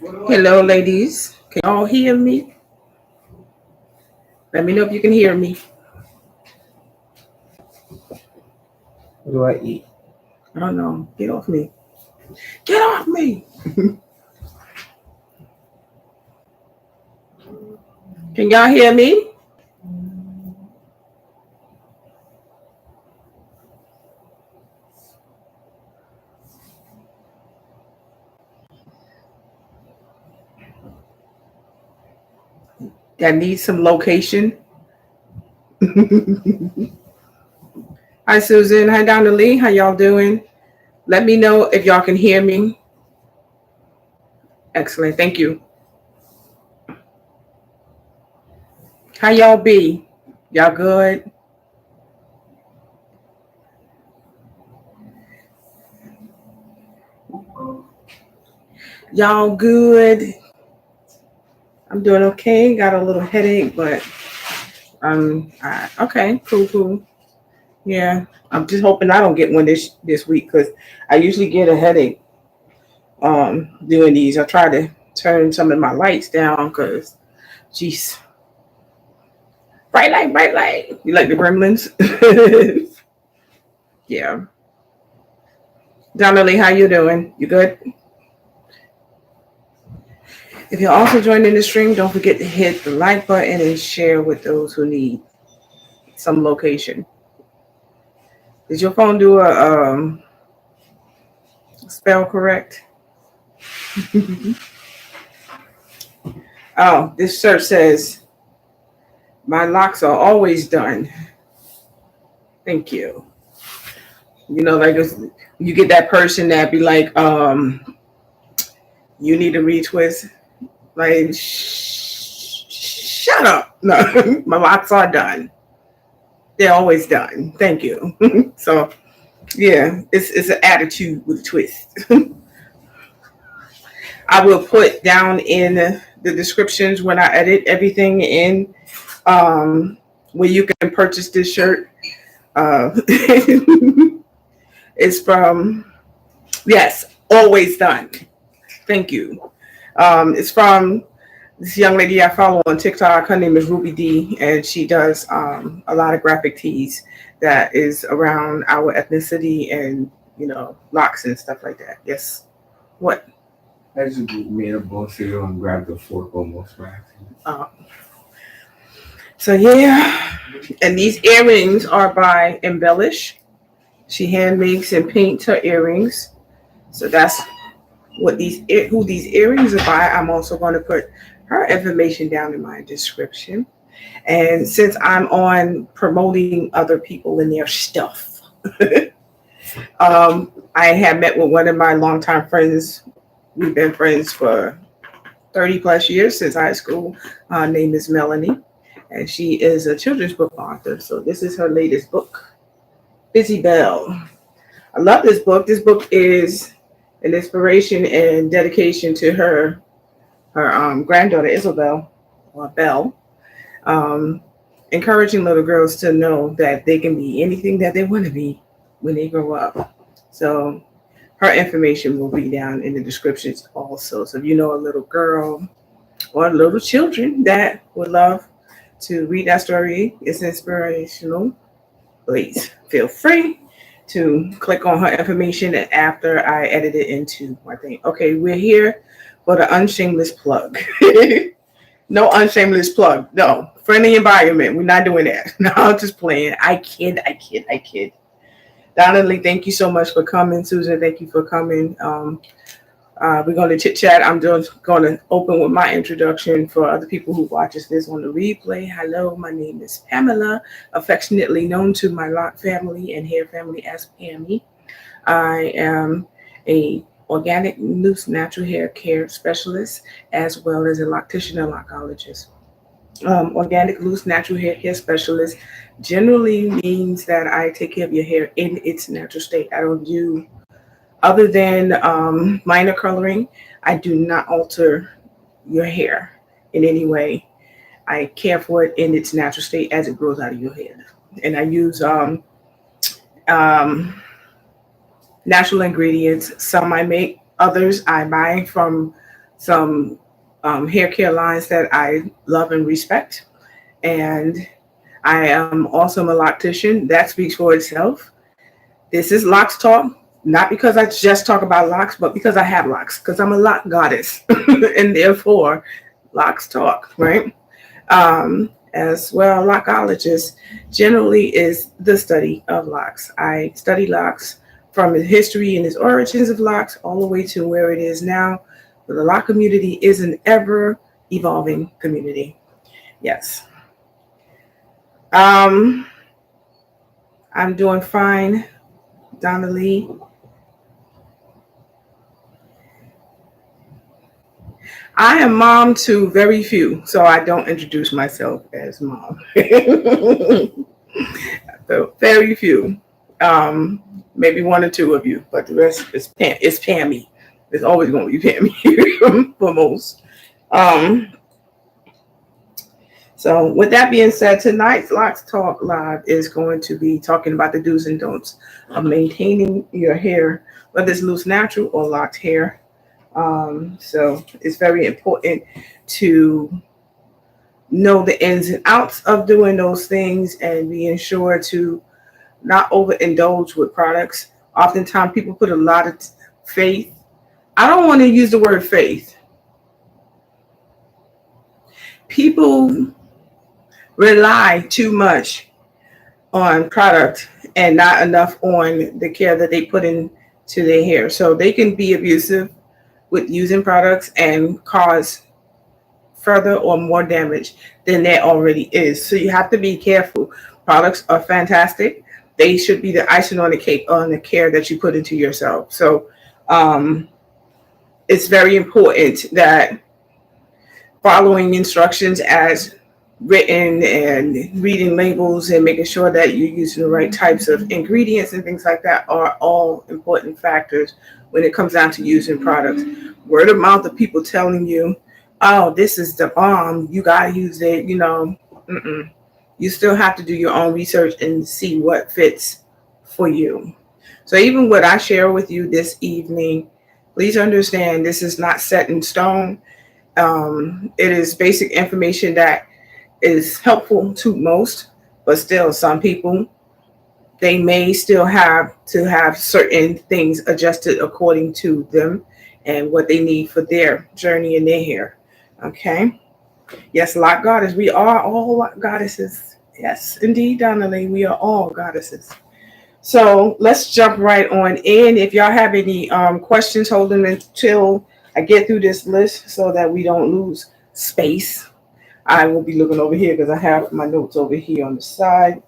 Hello, ladies. Can y'all hear me? Let me know if you can hear me. What do I eat? I don't know. Get off me. Get off me. Can y'all hear me? That needs some location. Hi, Susan. Hi, Donna Lee. How y'all doing? Let me know if y'all can hear me. Excellent. Thank you. How y'all be? Y'all good? Y'all good? I'm doing okay. Got a little headache, but okay, cool. Yeah, I'm just hoping I don't get one this week because I usually get a headache doing these. I try to turn some of my lights down because, jeez, bright light. You like the gremlins? Yeah. Donnelly, how you doing? You good? If you're also joining the stream, don't forget to hit the like button and share with those who need some location. Did your phone do a spell correct? Oh, this shirt says, "My locks are always done." Thank you. You know, like you get that person that be like, you need a retwist. Like, shut up. No, my locks are done. They're always done. Thank you. So, yeah, it's an attitude with a twist. I will put down in the descriptions when I edit everything in where you can purchase this shirt. It's from, yes, always done. Thank you. It's from this young lady I follow on TikTok. Her name is Rubi D, and she does a lot of graphic tees that is around our ethnicity and locks and stuff like that. Yes. What? I just made a bowl cereal and grabbed the fork almost by accident. So yeah, and these earrings are by Mbellished. She hand makes and paints her earrings. So that's who these earrings are by. I'm also going to put her information down in my description. And since I'm on promoting other people and their stuff, I have met with one of my longtime friends. We've been friends for 30 plus years since high school. Her name is Melanie, and she is a children's book author. So this is her latest book, Busy Bell. I love this book. This book is an inspiration and dedication to her granddaughter Isabel or Belle, um, encouraging little girls to know that they can be anything that they want to be when they grow up. So her information will be down in the descriptions also. So if you know a little girl or little children that would love to read that story, it's inspirational, please feel free to click on her information after I edit it into my thing. Okay, we're here for the unshameless plug. No unshameless plug. No. Friendly environment. We're not doing that. No, I'm just playing. I kid. Donnelly, thank you so much for coming. Susan, thank you for coming. We're going to chit chat. I'm just going to open with my introduction for other people who watches this on the replay. Hello, my name is Pamela, affectionately known to my lock family and hair family as Pammie. I am a organic loose natural hair care specialist as well as a loctician and lockologist. Organic loose natural hair specialist generally means that I take care of your hair in its natural state. I don't do other than minor coloring. I do not alter your hair in any way. I care for it in its natural state as it grows out of your head. And I use um, natural ingredients. Some I make, others I buy from some hair care lines that I love and respect. And I am also a loctician. That speaks for itself. This is Locs Talk, not because I just talk about locks, but because I have locks, because I'm a lock goddess, and therefore Locs Talk, right? As well, lockologist generally is the study of locks. I study locks from its history and its origins of locks all the way to where it is now. But the lock community is an ever evolving community. Yes. I'm doing fine, Donna Lee. I am mom to very few, so I don't introduce myself as mom. So very few, maybe one or two of you, but the rest is Pammie. It's always going to be Pammie for most. So with that being said, tonight's Locs Talk Live is going to be talking about the do's and don'ts of maintaining your hair, whether it's loose natural or locked hair. So it's very important to know the ins and outs of doing those things and being sure to not overindulge with products. Oftentimes people put a lot of faith. I don't want to use the word faith. People rely too much on product and not enough on the care that they put into their hair. So they can be abusive with using products and cause further or more damage than there already is. So you have to be careful. Products are fantastic. They should be the icing on the cake on the care that you put into yourself. So it's very important that following instructions as written and reading labels and making sure that you're using the right types of ingredients and things like that are all important factors when it comes down to using products. Word of mouth of people telling you, oh, this is the bomb, you got to use it, You still have to do your own research and see what fits for you. So even what I share with you this evening, please understand this is not set in stone. It is basic information that is helpful to most, but still some people, they may still have to have certain things adjusted according to them and what they need for their journey in their hair. Okay. Yes, lock goddess. We are all goddesses. Yes, indeed, Donnelly. We are all goddesses. So let's jump right on in. If y'all have any questions, hold them until I get through this list so that we don't lose space. I will be looking over here because I have my notes over here on the side.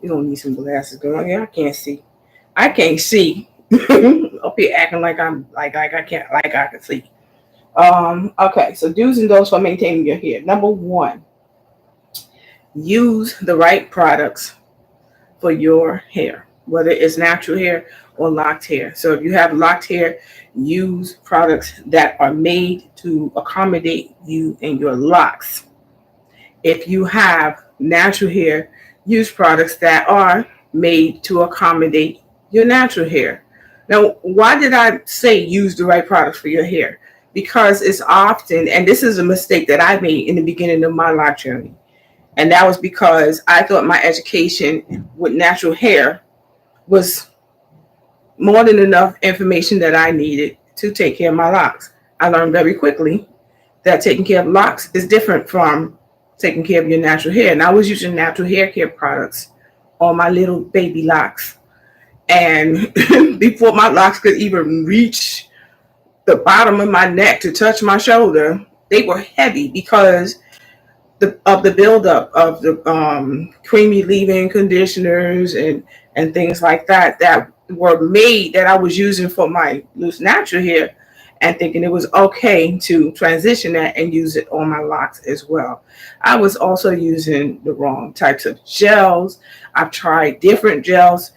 We don't need some glasses going. Yeah, I can't see. I can't see. Up here acting like I'm like I can't like I can see. Okay, so do's and don'ts for maintaining your hair. Number one, use the right products for your hair, whether it's natural hair or locked hair. So if you have locked hair, use products that are made to accommodate you and your locks. If you have natural hair, use products that are made to accommodate your natural hair. Now, why did I say use the right products for your hair? Because it's often, and this is a mistake that I made in the beginning of my lock journey, and that was because I thought my education with natural hair was more than enough information that I needed to take care of my locks. I learned very quickly that taking care of locks is different from taking care of your natural hair. And I was using natural hair care products on my little baby locks. And before my locks could even reach the bottom of my neck to touch my shoulder, they were heavy because of the buildup of the creamy leave-in conditioners and things like that were made that I was using for my loose natural hair and thinking it was okay to transition that and use it on my locks as well. I was also using the wrong types of gels. I've tried different gels.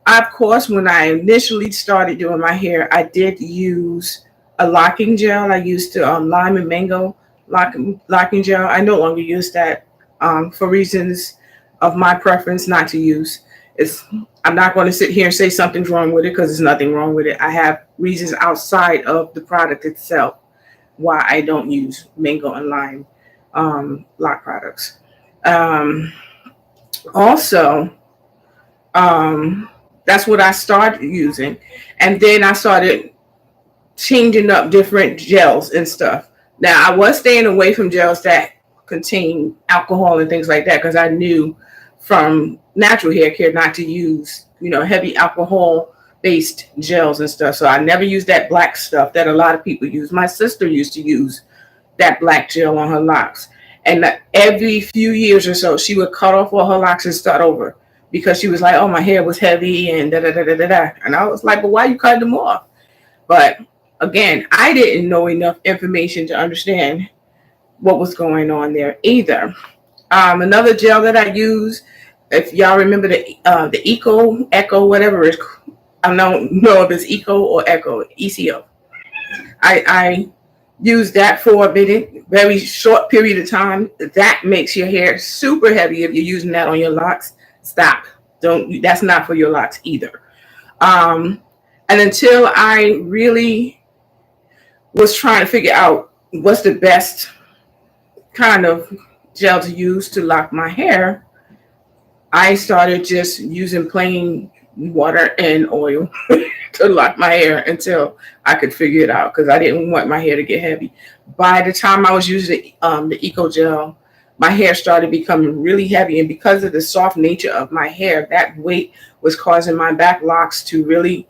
Of course, when I initially started doing my hair, I did use a locking gel. I used lime and mango locking gel. I no longer use that for reasons of my preference not to use. I'm not going to sit here and say something's wrong with it because there's nothing wrong with it. I have reasons outside of the product itself. why I don't use mango and lime lock products. Um, Also, that's what I started using. And then I started changing up different gels and stuff. Now, I was staying away from gels that contain alcohol and things like that because I knew from natural hair care not to use, heavy alcohol based gels and stuff. So I never used that black stuff that a lot of people use. My sister used to use that black gel on her locks. And every few years or so, she would cut off all her locks and start over because she was like, oh, my hair was heavy and da da da da da da. And I was like, but why you cutting them off? But again, I didn't know enough information to understand what was going on there either. Another gel that I use, if y'all remember the Echo, whatever it is, I don't know if it's Eco or Echo, ECO. I use that for very short period of time. That makes your hair super heavy if you're using that on your locks. Stop. Don't. That's not for your locks either. And until I really was trying to figure out what's the best kind of gel to use to lock my hair, I started just using plain water and oil to lock my hair until I could figure it out because I didn't want my hair to get heavy. By the time I was using the Eco Gel, my hair started becoming really heavy, and because of the soft nature of my hair, that weight was causing my back locks to really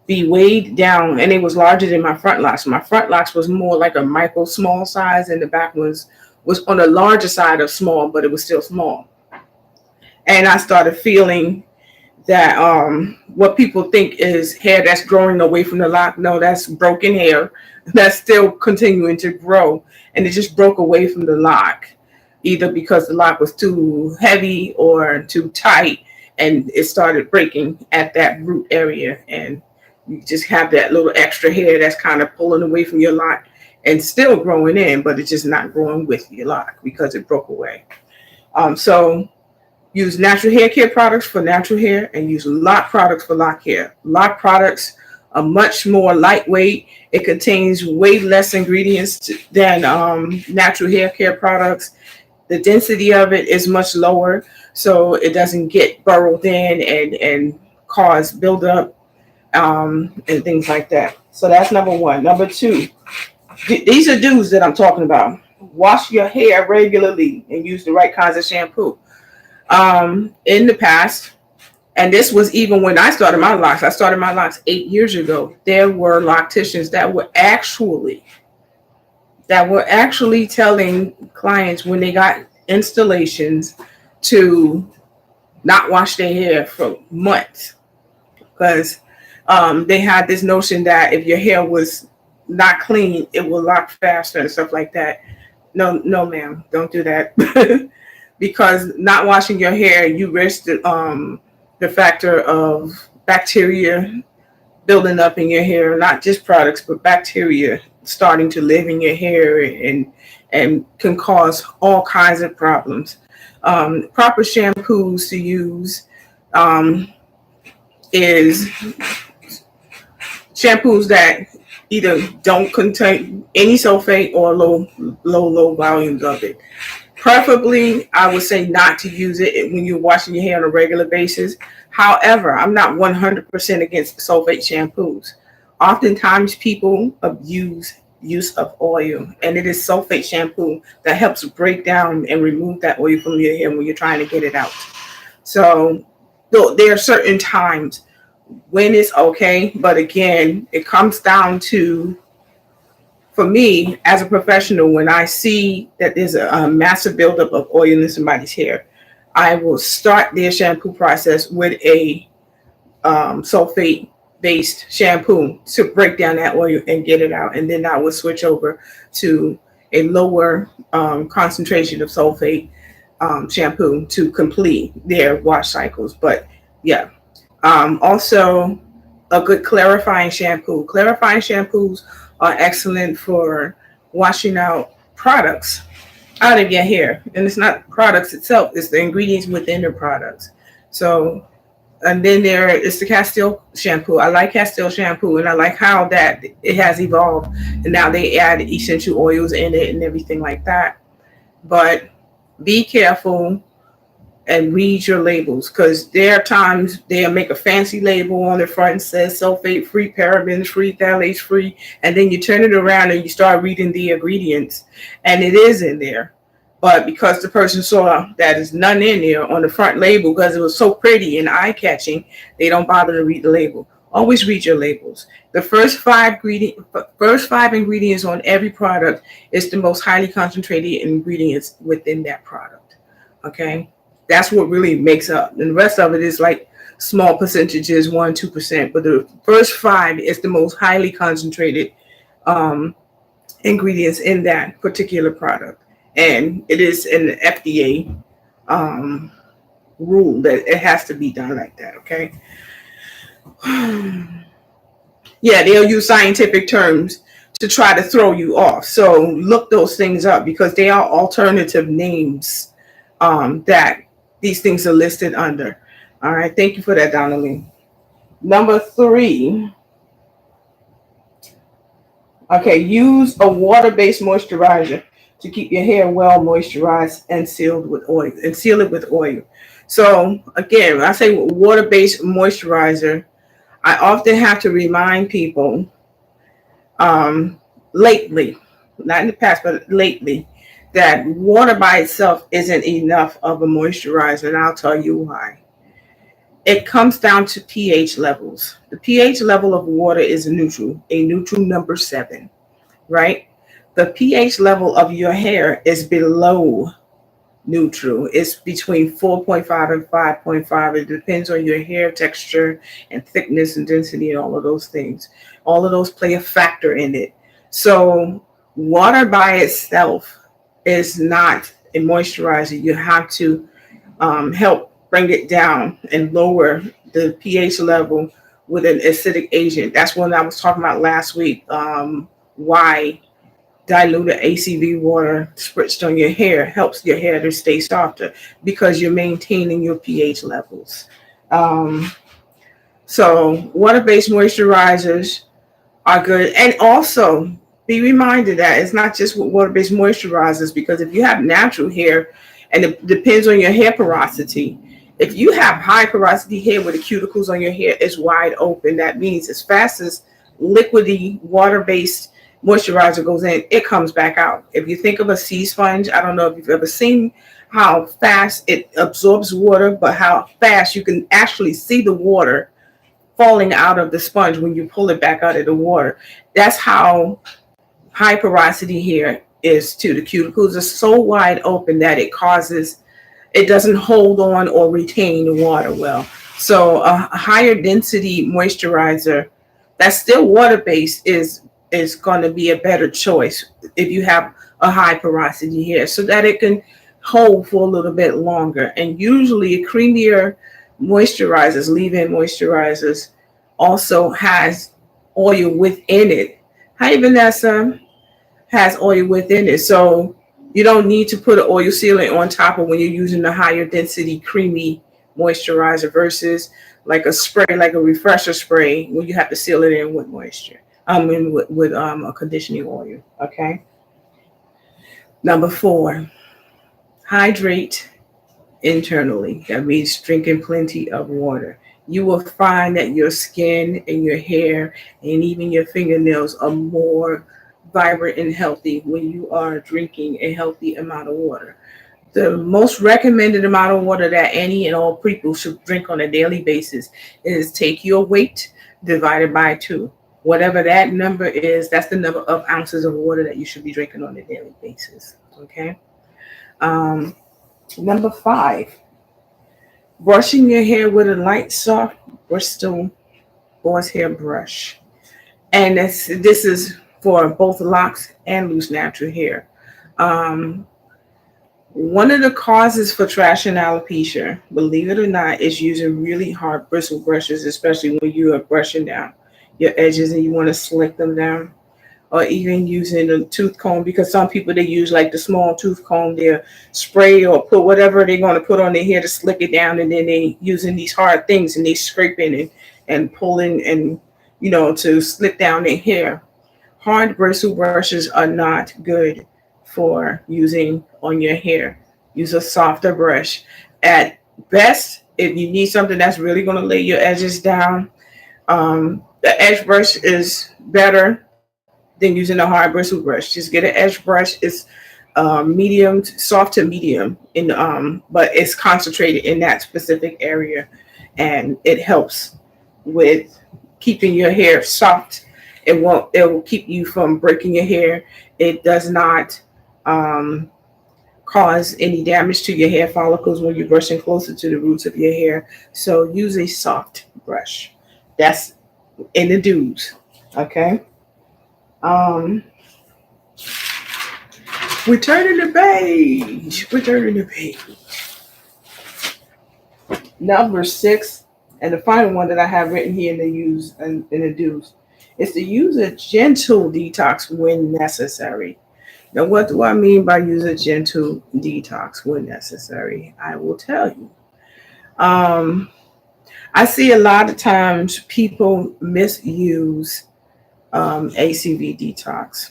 be weighed down, and it was larger than my front locks. My front locks was more like a micro small size, and the back was on the larger side of small, but it was still small. And I started feeling that what people think is hair that's growing away from the lock, no, that's broken hair that's still continuing to grow, and it just broke away from the lock, either because the lock was too heavy or too tight, and it started breaking at that root area, and you just have that little extra hair that's kind of pulling away from your lock and still growing in, but it's just not growing with your lock because it broke away. So use natural hair care products for natural hair and use lock products for lock hair. Lock products are much more lightweight. It contains way less ingredients than natural hair care products. The density of it is much lower, so it doesn't get burrowed in and cause buildup and things like that. So that's number one. Number two, these are do's that I'm talking about. Wash your hair regularly and use the right kinds of shampoo. In the past, and this was even when I started my locks 8 years ago, there were locticians that were actually telling clients when they got installations to not wash their hair for months because they had this notion that if your hair was not clean, it will lock faster and stuff like that. No, ma'am, don't do that. Because not washing your hair, you risk the factor of bacteria building up in your hair, not just products, but bacteria starting to live in your hair and can cause all kinds of problems. Proper shampoos to use is shampoos that either don't contain any sulfate or low volumes of it. Preferably, I would say not to use it when you're washing your hair on a regular basis. However, I'm not 100% against sulfate shampoos. Oftentimes, people abuse use of oil, and it is sulfate shampoo that helps break down and remove that oil from your hair when you're trying to get it out. So, there are certain times when it's okay, but again, it comes down to, for me, as a professional, when I see that there's a massive buildup of oil in somebody's hair, I will start their shampoo process with a sulfate-based shampoo to break down that oil and get it out. And then I will switch over to a lower concentration of sulfate shampoo to complete their wash cycles. But yeah, also a good clarifying shampoo. Clarifying shampoos are excellent for washing out products out of your hair. And it's not products itself, it's the ingredients within the products. So And then there is the Castile shampoo. I like Castile shampoo, and I like how that it has evolved. And now they add essential oils in it and everything like that. But be careful and read your labels, because there are times they'll make a fancy label on the front and says sulfate free, parabens free, phthalates free, and then you turn it around and you start reading the ingredients and it is in there. But because the person saw that there's none in there on the front label because it was so pretty and eye catching, they don't bother to read the label. Always read your labels. The first five ingredients on every product is the most highly concentrated ingredients within that product. Okay, that's what really makes up. And the rest of it is like small percentages, 1-2%. But the first five is the most highly concentrated um, ingredients in that particular product. And it is an FDA um, rule that it has to be done like that. Okay. Yeah, they'll use scientific terms to try to throw you off. So look those things up, because they are alternative names that these things are listed under. All right. Thank you for that, Donnelly. Number 3. Okay. Use a water-based moisturizer to keep your hair well moisturized and sealed with oil and seal it with oil. So again, when I say water-based moisturizer, I often have to remind people lately, not in the past, but lately, that water by itself isn't enough of a moisturizer, and I'll tell you why. It comes down to pH levels. The pH level of water is neutral, a neutral number 7, right? The pH level of your hair is below neutral. It's between 4.5 and 5.5. It depends on your hair texture and thickness and density and all of those things. All of those play a factor in it. So water by itself is not a moisturizer. You have to help bring it down and lower the pH level with an acidic agent. That's what I was talking about last week. Why diluted ACV water spritzed on your hair helps your hair to stay softer, because you're maintaining your pH levels. So water-based moisturizers are good. And also be reminded that it's not just with water-based moisturizers, because if you have natural hair, and it depends on your hair porosity. If you have high porosity hair where the cuticles on your hair is wide open, that means as fast as liquidy water-based moisturizer goes in, it comes back out. If you think of a sea sponge, I don't know if you've ever seen how fast it absorbs water, but how fast you can actually see the water falling out of the sponge when you pull it back out of the water. That's how high porosity hair is too. The cuticles are so wide open that it doesn't hold on or retain the water well. So a higher density moisturizer that's still water based is going to be a better choice if you have a high porosity hair, so that it can hold for a little bit longer. And usually creamier moisturizers, leave-in moisturizers, also has oil within it. Hydrate has oil within it, so you don't need to put an oil sealant on top of when you're using the higher density creamy moisturizer versus like a spray, like a refresher spray, when you have to seal it in with moisture. With a conditioning oil. Okay. Number 4, hydrate internally. That means drinking plenty of water. You will find that your skin and your hair and even your fingernails are more vibrant and healthy when you are drinking a healthy amount of water. The most recommended amount of water that any and all people should drink on a daily basis is take your weight divided by 2. Whatever that number is, that's the number of ounces of water that you should be drinking on a daily basis. Okay. Number 5, brushing your hair with a light, soft Bristol horsehair brush. And this is for both locks and loose natural hair. One of the causes for trash and alopecia, believe it or not, is using really hard bristle brushes, especially when you are brushing down your edges and you want to slick them down. or even using a tooth comb, because some people, they use like the small tooth comb, they spray or put whatever they're going to put on their hair to slick it down, and then they using these hard things and they scraping and pulling and to slick down their hair. Hard bristle brushes are not good for using on your hair. Use a softer brush. At best, if you need something that's really going to lay your edges down, the edge brush is better than using a hard bristle brush. Just get an edge brush. It's medium, soft to medium, but it's concentrated in that specific area, and it helps with keeping your hair soft. It will keep you from breaking your hair. It does not cause any damage to your hair follicles when you're brushing closer to the roots of your hair. So use a soft brush. That's in the dudes. Okay. Um, we're turning the page. We're turning the page. Number 6, and the final one that I have written here in the use and in the do's, is to use a gentle detox when necessary. Now, what do I mean by use a gentle detox when necessary? I will tell you. Um, I see a lot of times people misuse ACV detox,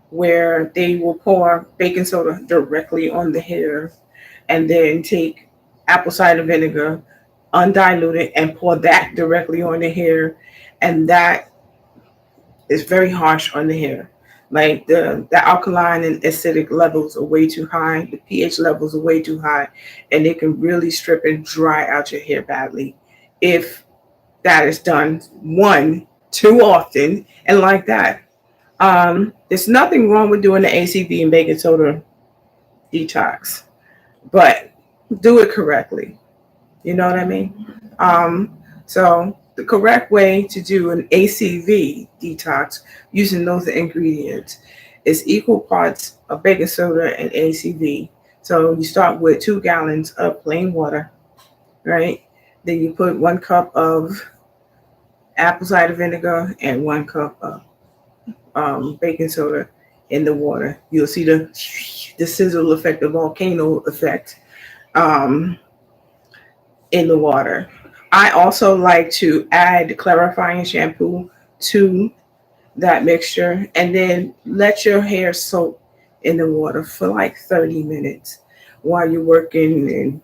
where they will pour baking soda directly on the hair and then take apple cider vinegar undiluted and pour that directly on the hair, and that is very harsh on the hair. Like the alkaline and acidic levels are way too high, the pH levels are way too high, and it can really strip and dry out your hair badly if that is done too often and like that. There's nothing wrong with doing the ACV and baking soda detox, but do it correctly. You know what I mean? So the correct way to do an ACV detox using those ingredients is equal parts of baking soda and ACV. So you start with 2 gallons of plain water, right? Then you put 1 cup of apple cider vinegar and 1 cup of baking soda in the water. You'll see the sizzle effect, the volcano effect in the water. I also like to add clarifying shampoo to that mixture and then let your hair soak in the water for like 30 minutes while you're working and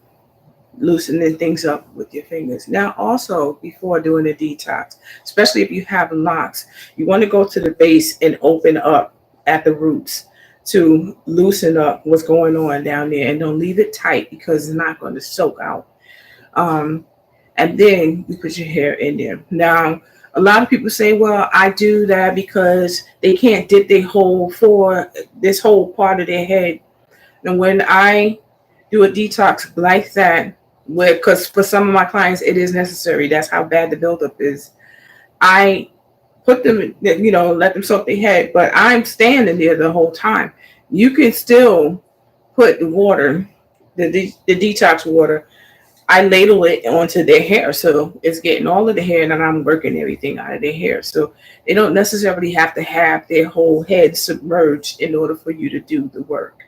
loosening things up with your fingers. Now, also before doing a detox, especially if you have locks, you want to go to the base and open up at the roots to loosen up what's going on down there, and don't leave it tight because it's not going to soak out. Um, and then you put your hair in there. Now, a lot of people say, well, I do that because they can't dip their whole for this whole part of their head. And when I do a detox like that, because for some of my clients it is necessary, that's how bad the buildup is, I put them, let them soak their head, but I'm standing there the whole time. You can still put the water, the detox water, I ladle it onto their hair, so it's getting all of the hair, and then I'm working everything out of their hair. So they don't necessarily have to have their whole head submerged in order for you to do the work.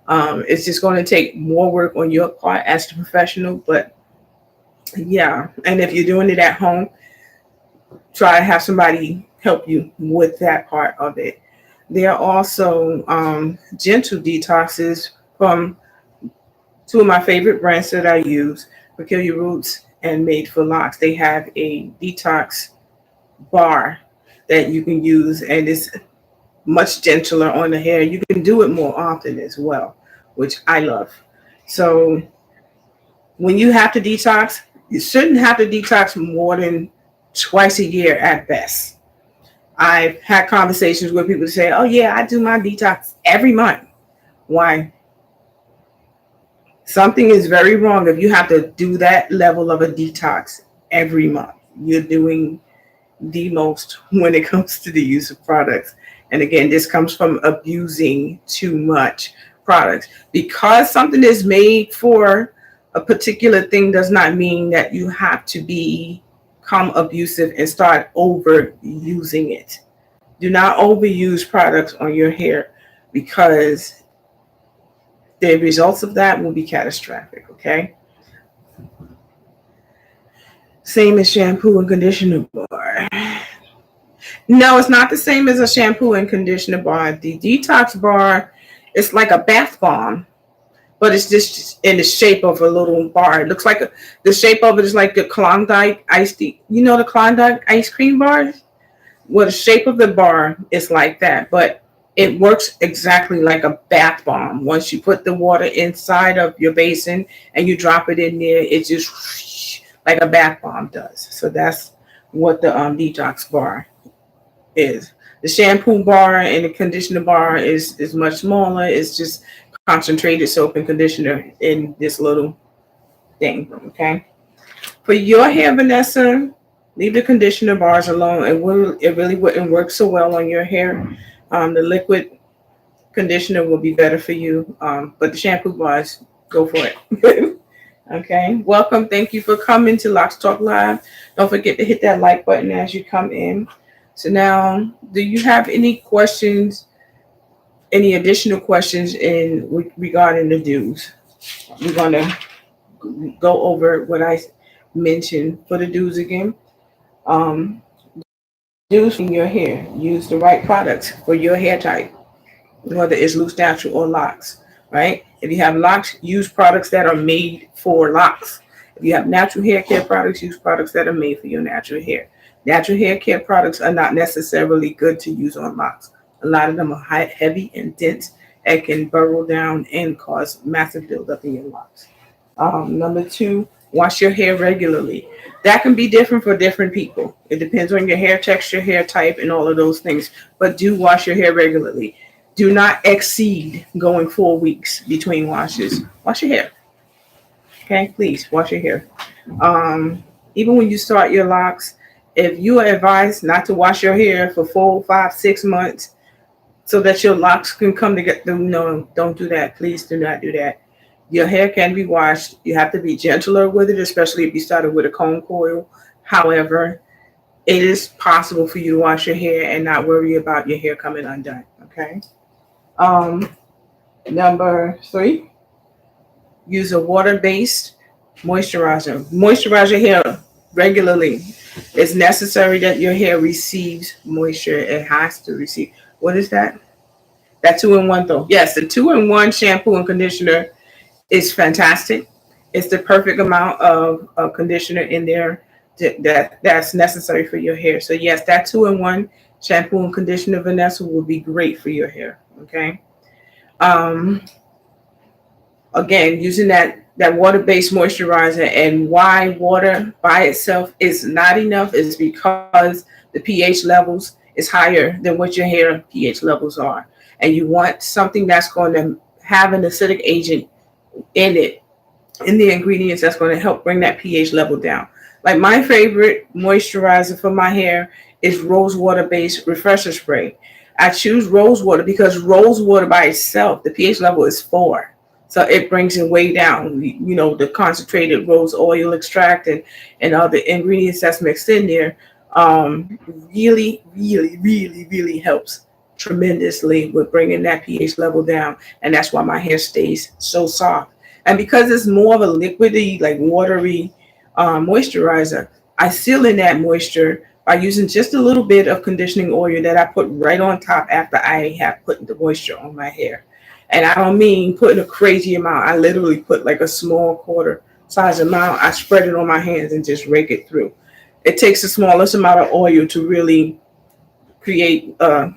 It's just going to take more work on your part as the professional, but yeah. And if you're doing it at home, try to have somebody help you with that part of it. There are also gentle detoxes from 2 of my favorite brands that I use, Peculiar Roots and Made for Locs. They have a detox bar that you can use, and it's much gentler on the hair. You can do it more often as well, which I love. So when you have to detox, you shouldn't have to detox more than twice a year at best. I've had conversations where people say, oh yeah, I do my detox every month. Why? Something is very wrong if you have to do that level of a detox every month. You're doing the most when it comes to the use of products. And again, this comes from abusing too much products. Because something is made for a particular thing does not mean that you have to become abusive and start overusing it. Do not overuse products on your hair because the results of that will be catastrophic, okay? Same as shampoo and conditioner bar. No, it's not the same as a shampoo and conditioner bar. The detox bar is like a bath bomb, but it's just in the shape of a little bar. It looks like the shape of it is like the Klondike iced tea. You know the Klondike ice cream bars? Well, the shape of the bar is like that, but it works exactly like a bath bomb. Once you put the water inside of your basin and you drop it in there, it just whoosh, like a bath bomb does. So that's what the detox bar is. The shampoo bar and the conditioner bar is much smaller. It's just concentrated soap and conditioner in this little thing. Okay. For your hair, Vanessa, leave the conditioner bars alone. It really wouldn't work so well on your hair. The liquid conditioner will be better for you. But the shampoo bars, go for it. Okay. Welcome. Thank you for coming to Locs Talk Live. Don't forget to hit that like button as you come in. So now, do you have any questions, any additional questions regarding the do's? We're going to go over what I mentioned for the do's again. Do's in your hair. Use the right products for your hair type, whether it's loose, natural, or locks, right? If you have locks, use products that are made for locks. If you have natural hair care products, use products that are made for your natural hair. Natural hair care products are not necessarily good to use on locks. A lot of them are heavy and dense and can burrow down and cause massive buildup in your locks. Number 2, wash your hair regularly. That can be different for different people. It depends on your hair texture, hair type, and all of those things. But do wash your hair regularly. Do not exceed going 4 weeks between washes. Wash your hair. Okay, please wash your hair. Even when you start your locks, if you are advised not to wash your hair for 4, 5, 6 months so that your locks can come together, no, don't do that. Please do not do that. Your hair can be washed. You have to be gentler with it, especially if you started with a comb coil. However, it is possible for you to wash your hair and not worry about your hair coming undone. Okay. Number 3, use a water-based moisturizer. Moisturize your hair regularly. It's necessary that your hair receives moisture. It has to receive. What is that? That 2-in-1 though. Yes, the 2-in-1 shampoo and conditioner is fantastic. It's the perfect amount of conditioner in there that's necessary for your hair. So yes, that 2-in-1 shampoo and conditioner, Vanessa, will be great for your hair. Okay. Again, using that water-based moisturizer, and why water by itself is not enough is because the pH levels is higher than what your hair pH levels are. And you want something that's going to have an acidic agent in it, in the ingredients, that's going to help bring that pH level down. Like my favorite moisturizer for my hair is rose water based refresher spray. I choose rose water because rose water by itself, the pH level is 4. So it brings it way down. You know, the concentrated rose oil extract and other ingredients that's mixed in there really, really, really, really helps tremendously with bringing that pH level down. And that's why my hair stays so soft. And because it's more of a liquidy, like watery moisturizer, I seal in that moisture by using just a little bit of conditioning oil that I put right on top after I have put the moisture on my hair. And I don't mean putting a crazy amount. I literally put like a small quarter size amount. I spread it on my hands and just rake it through. It takes the smallest amount of oil to really create a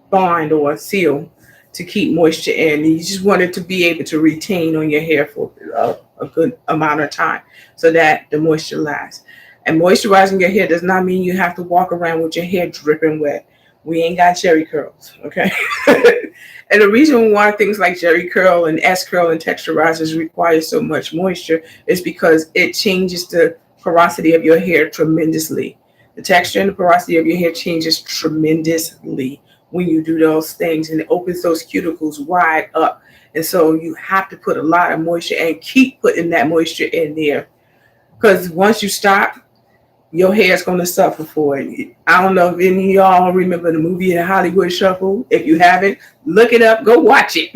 bond or a seal to keep moisture in. You just want it to be able to retain on your hair for a good amount of time so that the moisture lasts. And moisturizing your hair does not mean you have to walk around with your hair dripping wet. We ain't got Jerry curls, okay? And the reason why things like Jerry curl and S curl and texturizers require so much moisture is because it changes the porosity of your hair tremendously. The texture and the porosity of your hair changes tremendously when you do those things, and it opens those cuticles wide up. And so you have to put a lot of moisture and keep putting that moisture in there, because once you stop, your hair's going to suffer for it. I don't know if any of y'all remember the movie The Hollywood Shuffle. If you haven't, look it up, go watch it.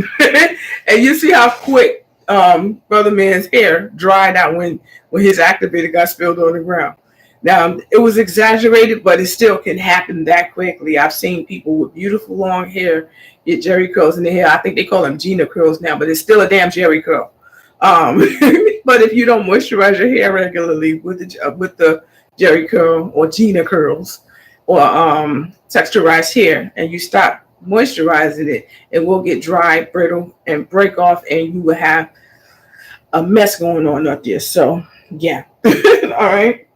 And you see how quick Brother Man's hair dried out when his activator got spilled on the ground. Now, it was exaggerated, but it still can happen that quickly. I've seen people with beautiful long hair get jerry curls in their hair. I think they call them Gina curls now, but it's still a damn jerry curl. But if you don't moisturize your hair regularly with the jerry curl or Gina curls or texturized hair, and you stop moisturizing it, it will get dry, brittle, and break off, and you will have a mess going on up there. So yeah. All right.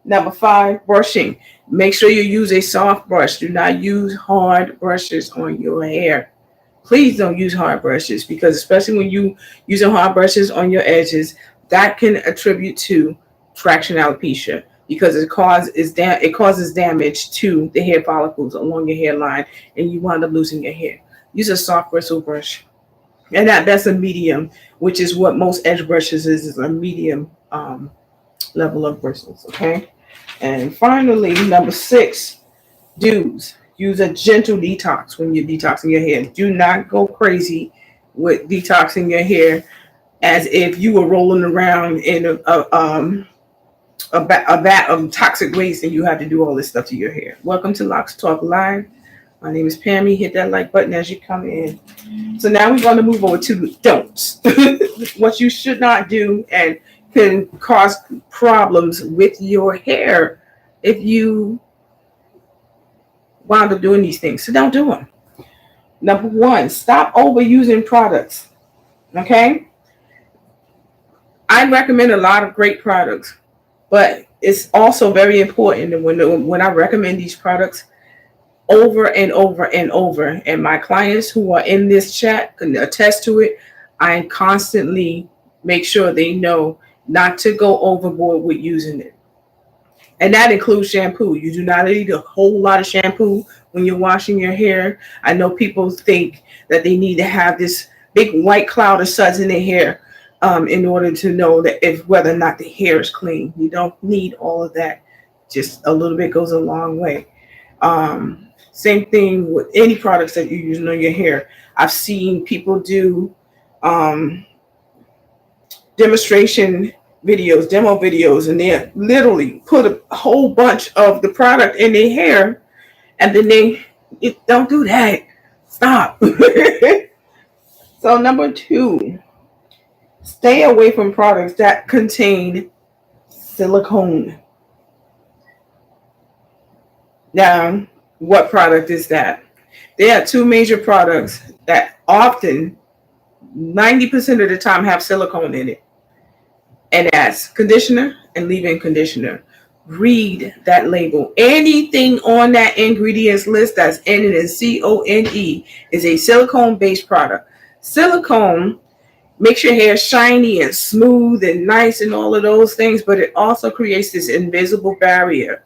Number 5, brushing. Make sure you use a soft brush. Do not use hard brushes on your hair. Please don't use hard brushes, because especially when you using hard brushes on your edges, that can attribute to traction alopecia, because it causes damage to the hair follicles along your hairline, and you wind up losing your hair. Use a soft bristle brush, and that's a medium, which is what most edge brushes is a medium level of bristles. Okay. And finally, number 6, do's. Use a gentle detox when you're detoxing your hair. Do not go crazy with detoxing your hair as if you were rolling around in a vat of toxic waste and you have to do all this stuff to your hair. Welcome to Locs Talk Live. My name is Pammie. Hit that like button as you come in. So now we're going to move over to the don'ts. What you should not do and can cause problems with your hair if you wound up doing these things. So don't do them. Number 1, stop overusing products. Okay? I recommend a lot of great products, but it's also very important that when I recommend these products over and over and over, and my clients who are in this chat can attest to it, I constantly make sure they know not to go overboard with using it. And that includes shampoo. You do not need a whole lot of shampoo when you're washing your hair. I know people think that they need to have this big white cloud of suds in their hair in order to know that whether or not the hair is clean. You don't need all of that. Just a little bit goes a long way. Same thing with any products that you're using on your hair. I've seen people do demo videos, and they literally put a whole bunch of the product in their hair, and then don't do that. Stop. So number 2, stay away from products that contain silicone. Now, what product is that? There are 2 major products that often 90% of the time have silicone in it. And that's conditioner and leave-in conditioner. Read that label. Anything on that ingredients list that's in it is CONE is a silicone-based product. Silicone makes your hair shiny and smooth and nice and all of those things, but it also creates this invisible barrier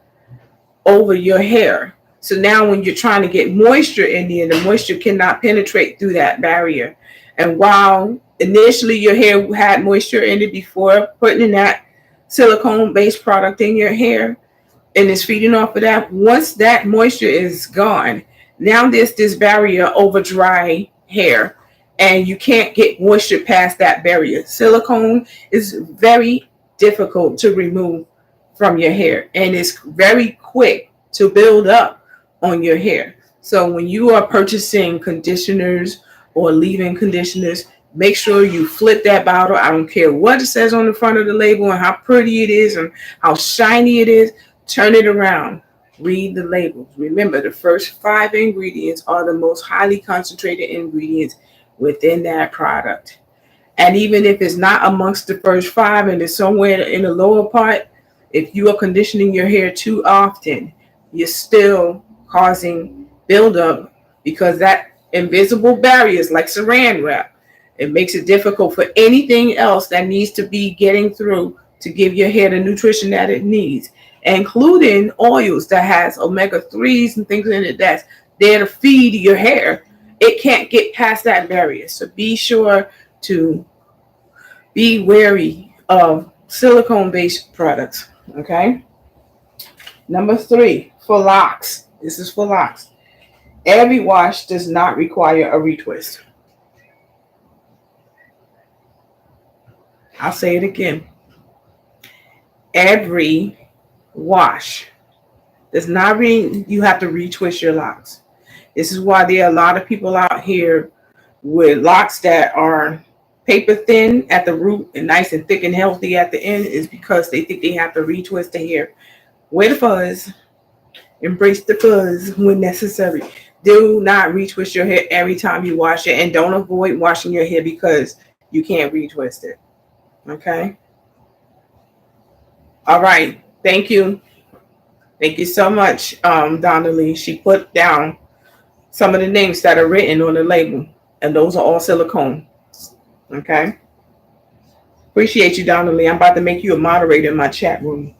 over your hair. So now when you're trying to get moisture in there, the moisture cannot penetrate through that barrier. And while initially your hair had moisture in it before putting in that silicone-based product in your hair, and it's feeding off of that, once that moisture is gone, now there's this barrier over dry hair, and you can't get moisture past that barrier. Silicone is very difficult to remove from your hair, and it's very quick to build up on your hair. So when you are purchasing conditioners or leave-in conditioners, make sure you flip that bottle. I don't care what it says on the front of the label and how pretty it is and how shiny it is. Turn it around. Read the labels. Remember, the first 5 ingredients are the most highly concentrated ingredients within that product. And even if it's not amongst the first 5 and it's somewhere in the lower part, if you are conditioning your hair too often, you're still causing buildup, because that invisible barrier is like saran wrap. It makes it difficult for anything else that needs to be getting through to give your hair the nutrition that it needs, including oils that has omega-3s and things in it that's there to feed your hair. It can't get past that barrier. So be sure to be wary of silicone-based products, okay? Number 3, for locks. This is for locks. Every wash does not require a retwist. I'll say it again. Every wash does not mean you have to retwist your locks. This is why there are a lot of people out here with locks that are paper thin at the root and nice and thick and healthy at the end, is because they think they have to retwist the hair. Wear the fuzz. Embrace the fuzz when necessary. Do not retwist your hair every time you wash it, and don't avoid washing your hair because you can't retwist it. Okay? All right. Thank you. Thank you so much, Donnelly. She put down some of the names that are written on the label, and those are all silicone. Okay? Appreciate you, Donnelly. I'm about to make you a moderator in my chat room.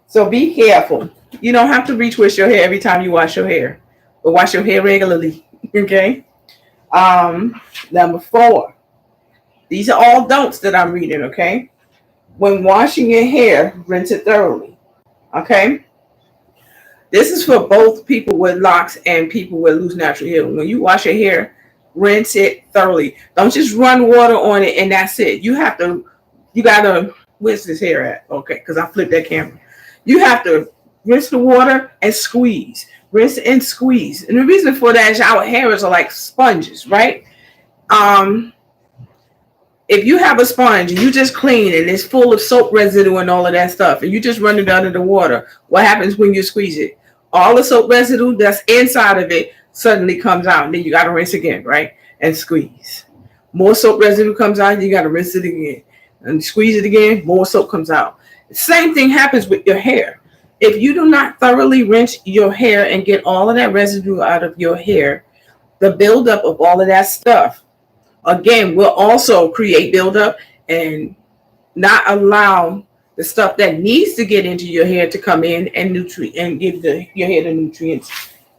So be careful. You don't have to retwist your hair every time you wash your hair, but wash your hair regularly. Okay? Number 4. These are all don'ts that I'm reading, okay? When washing your hair, rinse it thoroughly. Okay? This is for both people with locks and people with loose natural hair. When you wash your hair, rinse it thoroughly. Don't just run water on it and that's it. You gotta, where's this hair at? Okay, because I flipped that camera. You have to rinse the water and squeeze. Rinse and squeeze. And the reason for that is our hairs are like sponges, right? If you have a sponge and you just clean and it's full of soap residue and all of that stuff, and you just run it under the water, what happens when you squeeze it? All the soap residue that's inside of it suddenly comes out, and then you got to rinse again, right? And squeeze. More soap residue comes out, and you got to rinse it again. And squeeze it again, more soap comes out. Same thing happens with your hair. If you do not thoroughly rinse your hair and get all of that residue out of your hair, the buildup of all of that stuff, again, will also create buildup and not allow the stuff that needs to get into your hair to come in and give your hair the nutrients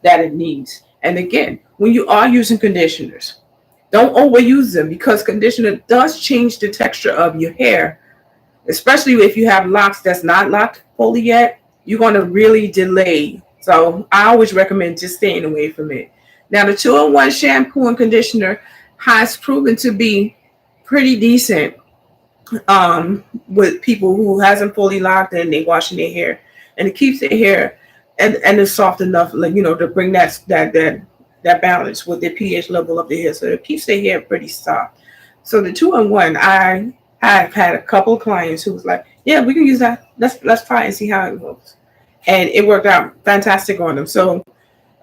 that it needs. And again, when you are using conditioners, don't overuse them, because conditioner does change the texture of your hair, especially if you have locks that's not locked fully yet. You're going to really delay. So I always recommend just staying away from it. Now, the 2-in-1 shampoo and conditioner has proven to be pretty decent with people who hasn't fully locked and they washing their hair, and it keeps their hair and it's soft enough, like, to bring that balance with the pH level of the hair, so it keeps their hair pretty soft. So the 2-in-1, I have had a couple of clients who was like, yeah, we can use that. Let's try and see how it goes, and it worked out fantastic on them. So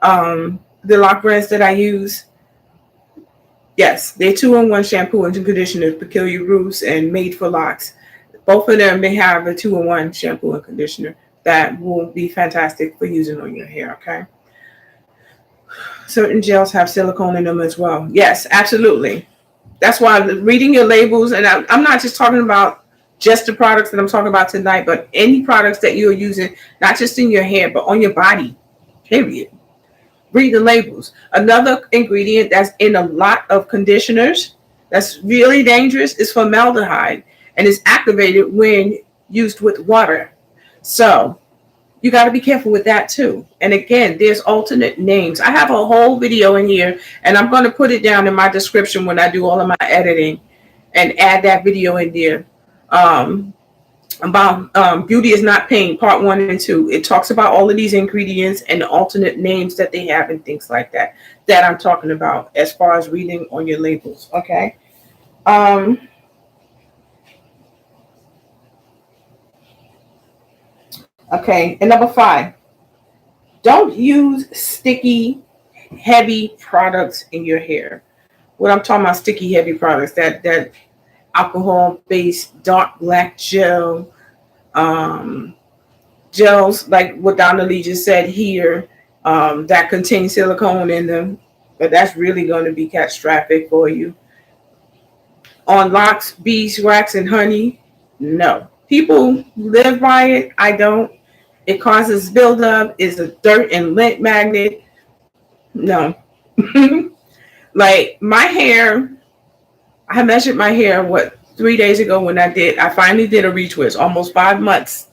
the lock brands that I use, yes, they're 2-in-1 shampoo and conditioner, Peculiar Roots and Made for Locks. Both of them, they have a 2-in-1 shampoo and conditioner that will be fantastic for using on your hair, okay? Certain gels have silicone in them as well. Yes, absolutely. That's why reading your labels, and I'm not just talking about just the products that I'm talking about tonight, but any products that you're using, not just in your hair, but on your body, period. Read the labels. Another ingredient that's in a lot of conditioners that's really dangerous is formaldehyde, and is activated when used with water. So you got to be careful with that too. And again, there's alternate names. I have a whole video in here, and I'm going to put it down in my description when I do all of my editing, and add that video in there. About Beauty is Not Pain, part 1 and 2. It talks about all of these ingredients and the alternate names that they have and things like that I'm talking about as far as reading on your labels. Okay. Okay, and number 5, don't use sticky, heavy products in your hair. What I'm talking about, sticky, heavy products, that alcohol-based dark black gel, gels like what Donna Lee just said here, that contain silicone in them, but that's really going to be catastrophic for you. On locks, beeswax, and honey, no. People live by it. I don't. It causes buildup. It's a dirt and lint magnet. No. Like my hair, I measured my hair, 3 days ago when I finally did a retwist, almost 5 months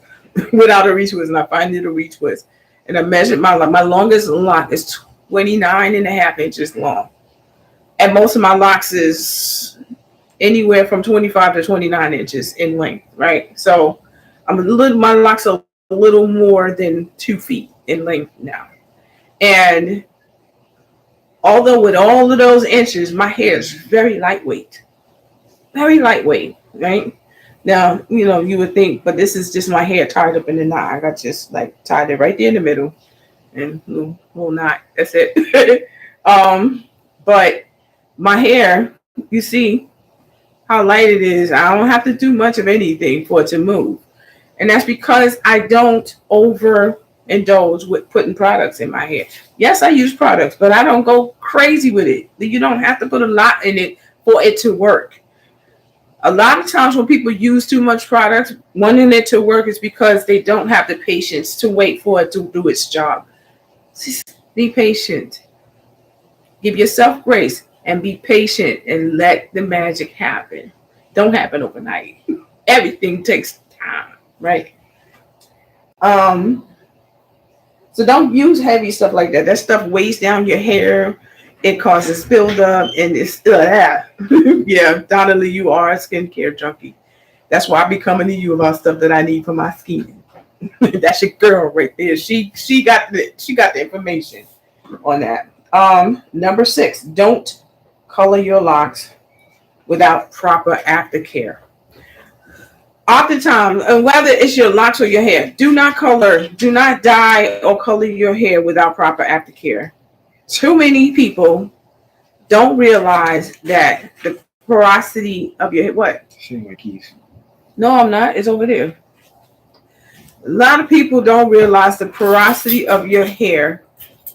without a retwist, and I finally did a retwist. And I measured my longest lock is 29 and a half inches long. And most of my locks is anywhere from 25 to 29 inches in length, right? So my locks are a little more than 2 feet in length now. And although with all of those inches, my hair is very lightweight, right? Now, you would think, but this is just my hair tied up in a knot. I got just like tied it right there in the middle and little knot. That's it. But my hair, you see how light it is. I don't have to do much of anything for it to move. And that's because I don't overindulge with putting products in my hair. Yes, I use products, but I don't go crazy with it. You don't have to put a lot in it for it to work. A lot of times when people use too much product, wanting it to work is because they don't have the patience to wait for it to do its job. Just be patient. Give yourself grace and be patient and let the magic happen. Don't happen overnight. Everything takes time, right? So don't use heavy stuff like that. That stuff weighs down your hair. It causes buildup, and it's yeah, Donnelly, you are a skincare junkie. That's why I be coming to you about stuff that I need for my skin. That's your girl right there. She got the information on that. Number 6, don't color your locks without proper aftercare. Oftentimes, whether it's your locks or your hair, do not dye or color your hair without proper aftercare. Too many people don't realize that the porosity of your hair, what? Shame my keys. No, I'm not. It's over there. A lot of people don't realize the porosity of your hair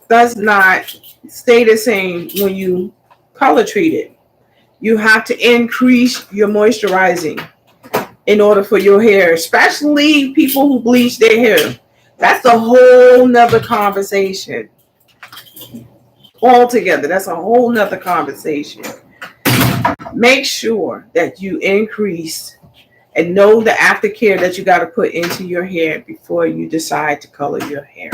does not stay the same when you color treat it. You have to increase your moisturizing in order for your hair, especially people who bleach their hair. That's a whole nother conversation. Altogether, that's a whole nother conversation. Make sure that you increase and know the aftercare that you got to put into your hair before you decide to color your hair.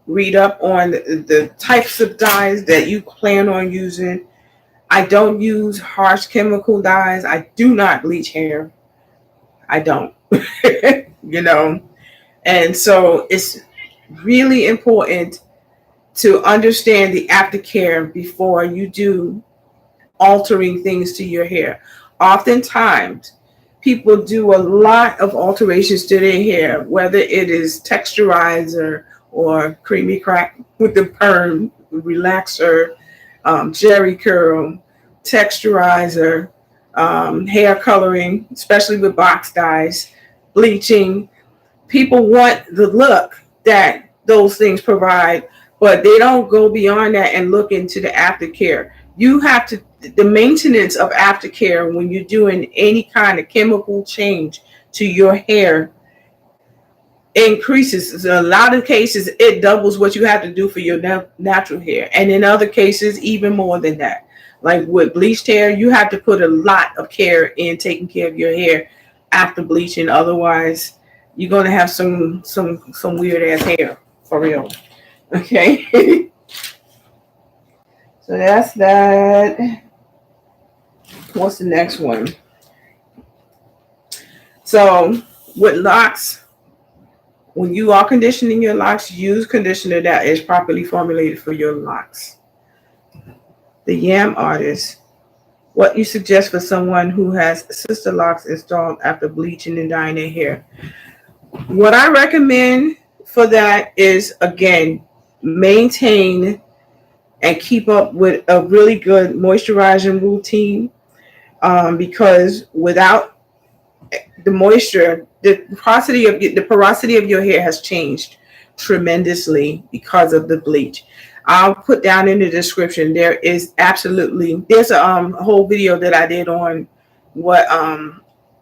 Read up on the types of dyes that you plan on using. I don't use harsh chemical dyes. I do not bleach hair. I don't. And so it's really important to understand the aftercare before you do altering things to your hair. Oftentimes, people do a lot of alterations to their hair, whether it is texturizer or creamy crack with the perm, relaxer, jerry curl, texturizer, hair coloring, especially with box dyes, bleaching. People want the look that those things provide, but they don't go beyond that and look into the aftercare. You have to, the maintenance of aftercare when you're doing any kind of chemical change to your hair increases. In a lot of cases, it doubles what you have to do for your natural hair. And in other cases, even more than that. Like with bleached hair, you have to put a lot of care in taking care of your hair after bleaching. Otherwise, you're going to have some weird ass hair for real. Okay. So that's that. What's the next one? So with locks, when you are conditioning your locks, use conditioner that is properly formulated for your locks. The Yam Artist. What you suggest for someone who has sister locks installed after bleaching and dyeing their hair? What I recommend for that is, again, maintain and keep up with a really good moisturizing routine, because without the moisture, the porosity of your hair has changed tremendously because of the bleach. I'll put down in the description. There's a whole video that I did on what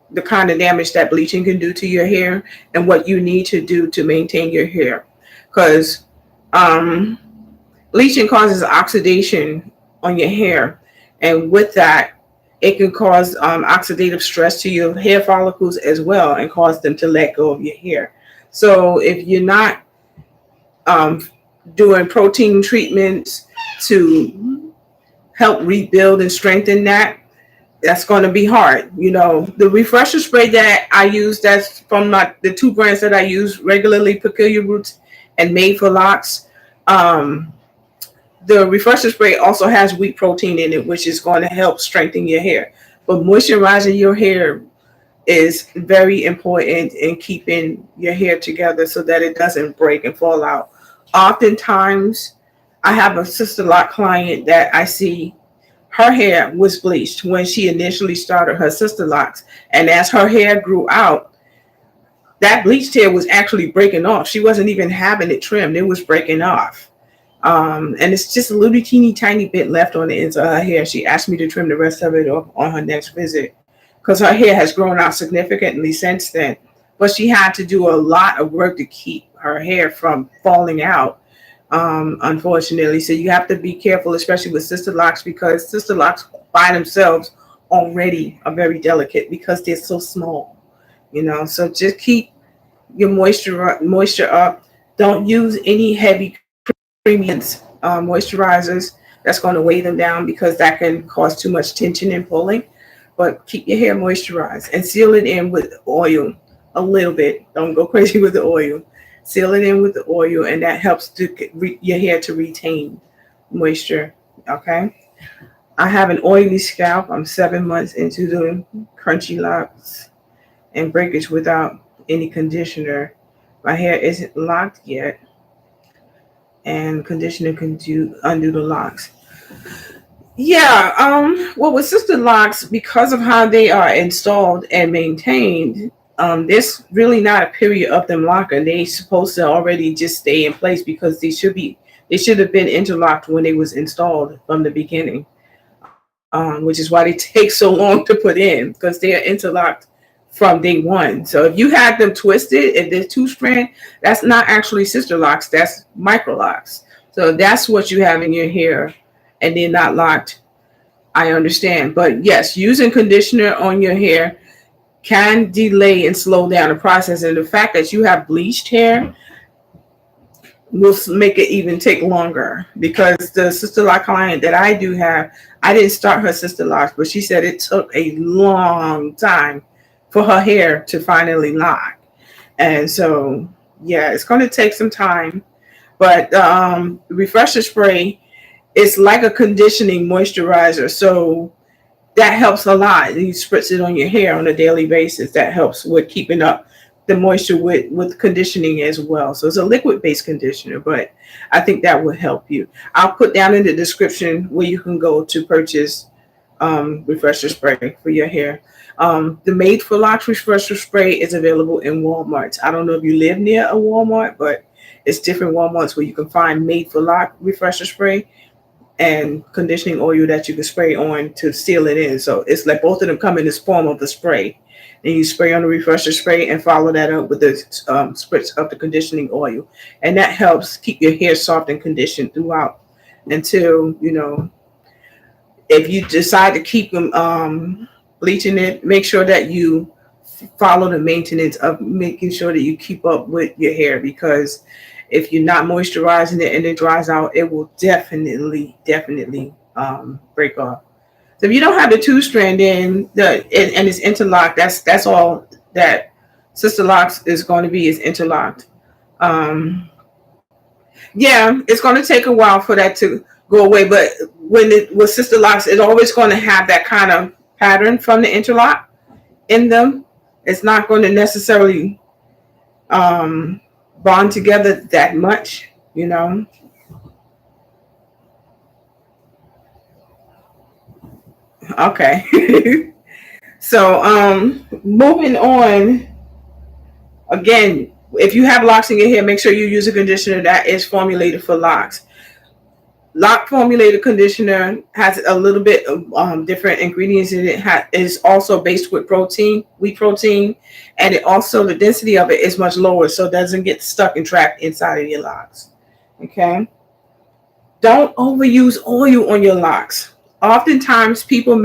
the kind of damage that bleaching can do to your hair and what you need to do to maintain your hair, because bleaching causes oxidation on your hair, and with that, It can cause oxidative stress to your hair follicles as well and cause them to let go of your hair. So if you're not um, doing protein treatments to help rebuild and strengthen that, that's going to be hard. The refresher spray that I use, that's from the two brands that I use regularly, Peculiar Roots and Made for Locs. The refresher spray also has wheat protein in it, which is going to help strengthen your hair. But moisturizing your hair is very important in keeping your hair together so that it doesn't break and fall out. Oftentimes, I have a sister lock client that I see, her hair was bleached when she initially started her sister locks. And as her hair grew out, that bleached hair was actually breaking off. She wasn't even having it trimmed. It was breaking off. And it's just a little teeny tiny bit left on the ends of her hair. She asked me to trim the rest of it off on her next visit because her hair has grown out significantly since then. But she had to do a lot of work to keep her hair from falling out, unfortunately. So you have to be careful, especially with sister locks, because sister locks by themselves already are very delicate because they're so small. So just keep your moisture up. Don't use any heavy premiums, moisturizers that's going to weigh them down because that can cause too much tension and pulling. But keep your hair moisturized and seal it in with oil a little bit. Don't go crazy with the oil. Seal it in with the oil, and that helps your hair to retain moisture. Okay. I have an oily scalp. I'm 7 months into the crunchy locks and breakage without any conditioner. My hair isn't locked yet, and conditioner can undo the locks. Yeah, well, with sister locks, because of how they are installed and maintained, there's really not a period of them locking. They supposed to already just stay in place because they should have been interlocked when they was installed from the beginning, which is why they take so long to put in because they are interlocked from day one. So if you had them twisted, if they're two strand, that's not actually sister locks, that's micro locks. So that's what you have in your hair and they're not locked. I understand. But yes, using conditioner on your hair can delay and slow down the process. And the fact that you have bleached hair will make it even take longer, because the sister lock client that I do have, I didn't start her sister locks, but she said it took a long time for her hair to finally lock. And so, yeah, it's going to take some time. But refresher spray is like a conditioning moisturizer. So that helps a lot. You spritz it on your hair on a daily basis. That helps with keeping up the moisture with conditioning as well. So it's a liquid-based conditioner, but I think that will help you. I'll put down in the description where you can go to purchase refresher spray for your hair. The Made for Locs refresher spray is available in Walmart. I don't know if you live near a Walmart, but it's different Walmarts where you can find Made for Locs refresher spray and conditioning oil that you can spray on to seal it in. So it's like both of them come in this form of the spray. And you spray on the refresher spray and follow that up with the spritz of the conditioning oil. And that helps keep your hair soft and conditioned throughout until, if you decide to keep them bleaching it, make sure that you follow the maintenance of making sure that you keep up with your hair, because if you're not moisturizing it and it dries out, it will definitely break off. So if you don't have the two strand in and it's interlocked, that's all that sister locks is going to be, is interlocked. Yeah, it's going to take a while for that to go away, but with sister locks, it's always going to have that kind of pattern from the interlock in them. It's not going to necessarily bond together that much, Okay. So moving on, again, if you have locks in your hair, make sure you use a conditioner that is formulated for locks. Lock formulated conditioner has a little bit of different ingredients in it. Is also based with wheat protein, and it also, the density of it is much lower, so it doesn't get stuck and trapped inside of your locks. Okay. Don't overuse oil on your locks. Oftentimes people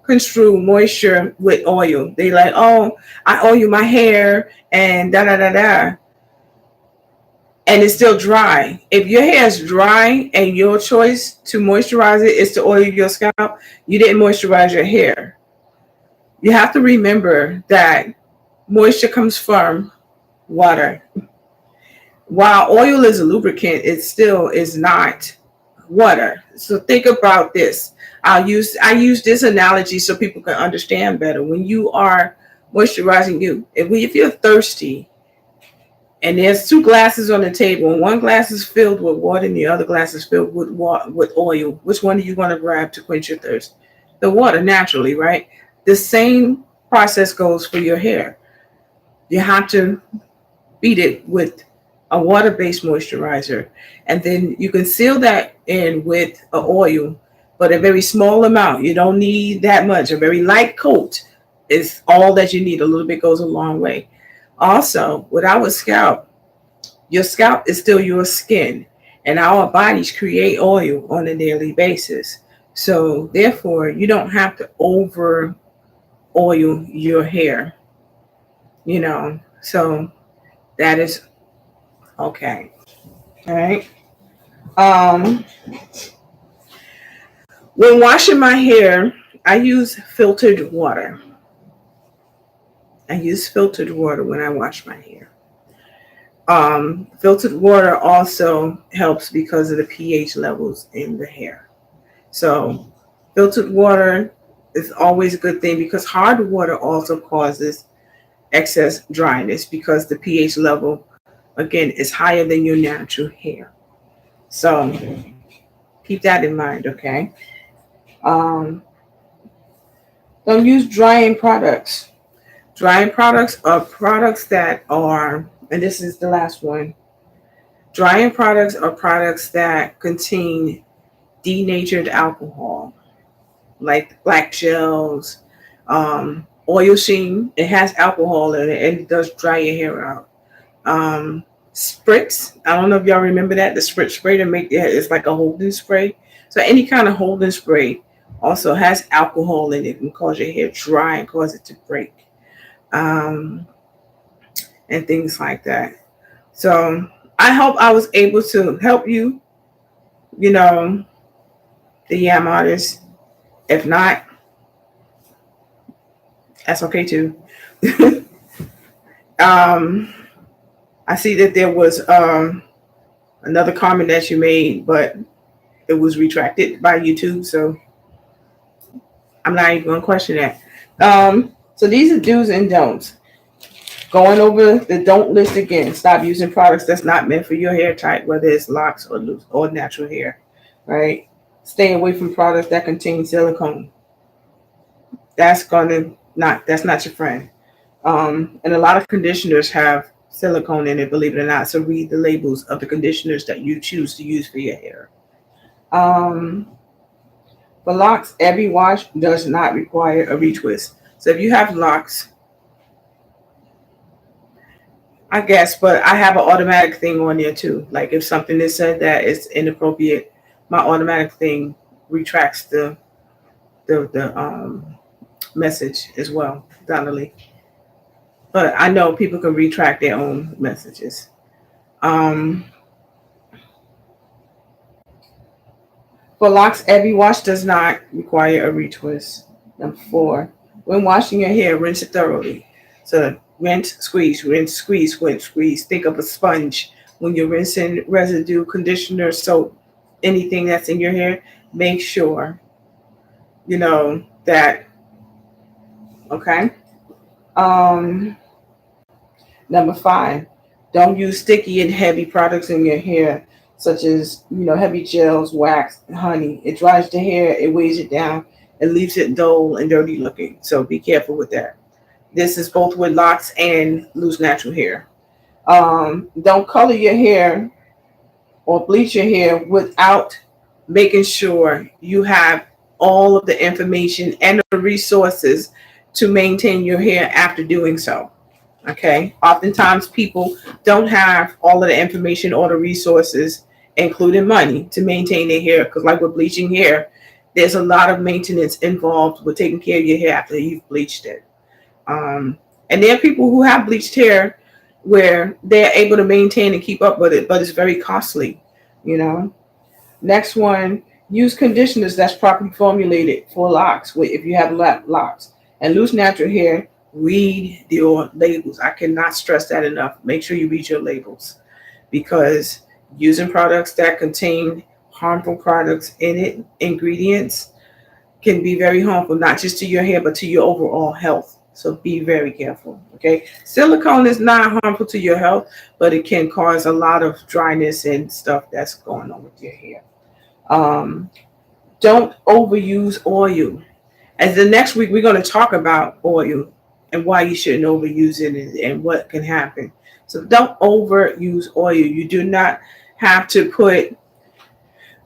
construe moisture with oil. They like, oh, I oil my hair and da da da da, and it's still dry. If your hair is dry and your choice to moisturize it is to oil your scalp, you didn't moisturize your hair. You have to remember that moisture comes from water. While oil is a lubricant, it still is not water. So think about this. I use this analogy so people can understand better. When you are moisturizing if you're thirsty and there's two glasses on the table and one glass is filled with water and the other glass is filled with oil, which one are you going to grab to quench your thirst? The water, naturally, right? The same process goes for your hair. You have to beat it with a water-based moisturizer, and then you can seal that in with an oil, but a very small amount. You don't need that much. A very light coat is all that you need. A little bit goes a long way. Also, with our scalp, your scalp is still your skin, and our bodies create oil on a daily basis. So therefore, you don't have to over oil your hair, So that is okay. All right. When washing my hair, I use filtered water. I use filtered water when I wash my hair. Filtered water also helps because of the pH levels in the hair. So filtered water is always a good thing, because hard water also causes excess dryness because the pH level, again, is higher than your natural hair. So keep that in mind, okay? Don't use drying products. Drying products are products that are, and this is the last one. Drying products are products that contain denatured alcohol, like black gels, oil sheen. It has alcohol in it, and it does dry your hair out. Spritz. I don't know if y'all remember that. The spritz spray to make it's like a holding spray. So any kind of holding spray also has alcohol in it and cause your hair dry and cause it to break. And things like that. So I hope I was able to help you, the yam artist. If not, that's okay too. I see that there was another comment that you made, but it was retracted by YouTube, so I'm not even going to question that. So these are do's and don'ts. Going over the don't list again. Stop using products that's not meant for your hair type, whether it's locks or loose or natural hair, right? Stay away from products that contain silicone. That's not your friend. And a lot of conditioners have silicone in it, believe it or not. So read the labels of the conditioners that you choose to use for your hair. For locks, every wash does not require a retwist. So if you have locks, I guess, but I have an automatic thing on there too. Like if something is said that is inappropriate, my automatic thing retracts the message as well, Donnelly. But I know people can retract their own messages. For locks, every wash does not require a retwist. Number 4, when washing your hair, rinse it thoroughly. So rinse, squeeze, rinse, squeeze, rinse, squeeze. Think of a sponge. When you're rinsing residue, conditioner, soap, anything that's in your hair, make sure, that, okay? Number 5, don't use sticky and heavy products in your hair, such as, heavy gels, wax, and honey. It dries the hair, it weighs it down, it leaves it dull and dirty looking. So be careful with that. This is both with locks and loose natural hair. Don't color your hair or bleach your hair without making sure you have all of the information and the resources to maintain your hair after doing so. Okay. Oftentimes people don't have all of the information or the resources, including money, to maintain their hair. Because like with bleaching hair, there's a lot of maintenance involved with taking care of your hair after you've bleached it. And there are people who have bleached hair where they're able to maintain and keep up with it, but it's very costly, you know. Next one, use conditioners that's properly formulated for locks. If you have locks and loose natural hair, read your labels. I cannot stress that enough. Make sure you read your labels, because using products that contain harmful products in it, ingredients, can be very harmful, not just to your hair, but to your overall health. So be very careful. Okay. Silicone is not harmful to your health, but it can cause a lot of dryness and stuff that's going on with your hair. Don't overuse oil. As the next week, we're going to talk about oil and why you shouldn't overuse it and what can happen. So don't overuse oil. You do not have to put